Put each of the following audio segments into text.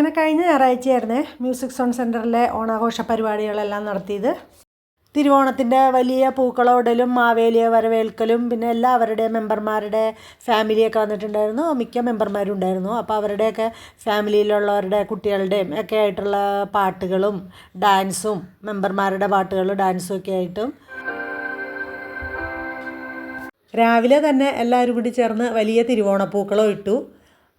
അങ്ങനെ കഴിഞ്ഞ ഞായറാഴ്ചയായിരുന്നേ music zone സെൻറ്ററിലെ ഓണാഘോഷ പരിപാടികളെല്ലാം നടത്തിയത്. തിരുവോണത്തിൻ്റെ വലിയ പൂക്കളമിടലും മാവേലിയെ വരവേൽക്കലും പിന്നെ എല്ലാവരുടെ മെമ്പർമാരുടെ ഫാമിലിയൊക്കെ വന്നിട്ടുണ്ടായിരുന്നു. മിക്ക മെമ്പർമാരും ഉണ്ടായിരുന്നു. അപ്പോൾ അവരുടെയൊക്കെ ഫാമിലിയിലുള്ളവരുടെ കുട്ടികളുടെയും ഒക്കെ ആയിട്ടുള്ള പാട്ടുകളും ഡാൻസും മെമ്പർമാരുടെ പാട്ടുകളും ഡാൻസും ഒക്കെ ആയിട്ടും രാവിലെ തന്നെ എല്ലാവരും കൂടി ചേർന്ന് വലിയ തിരുവോണപ്പൂക്കളം ഇട്ടു.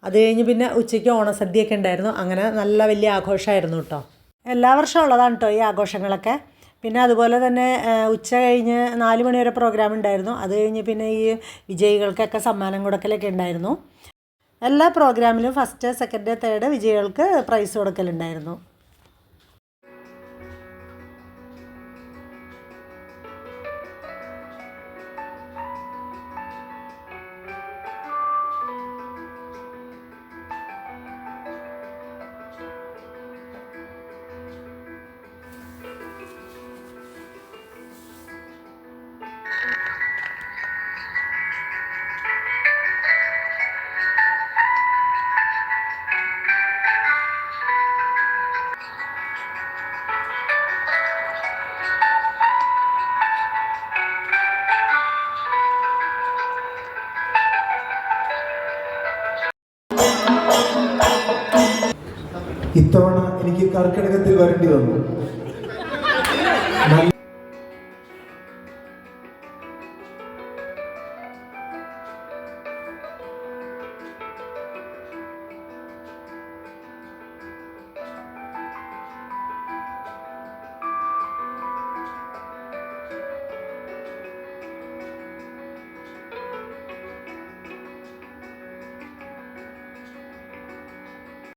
അത് കഴിഞ്ഞ് പിന്നെ ഉച്ചയ്ക്ക് ഓണസദ്യയൊക്കെ ഉണ്ടായിരുന്നു. അങ്ങനെ നല്ല വലിയ ആഘോഷമായിരുന്നു കേട്ടോ. എല്ലാ വർഷവും ഉള്ളതാണ് കേട്ടോ ഈ ആഘോഷങ്ങളൊക്കെ. പിന്നെ അതുപോലെ തന്നെ ഉച്ച കഴിഞ്ഞ് 4 മണി വരെ പ്രോഗ്രാം ഉണ്ടായിരുന്നു. അത് കഴിഞ്ഞ് പിന്നെ ഈ വിജയികൾക്കൊക്കെ സമ്മാനം കൊടുക്കലൊക്കെ ഉണ്ടായിരുന്നു. എല്ലാ പ്രോഗ്രാമിലും ഫസ്റ്റ്, സെക്കൻഡ്, തേർഡ് വിജയികൾക്ക് പ്രൈസ് കൊടുക്കലുണ്ടായിരുന്നു. ഇത്തവണ എനിക്ക് കർക്കിടകത്തിൽ വരേണ്ടി വന്നു.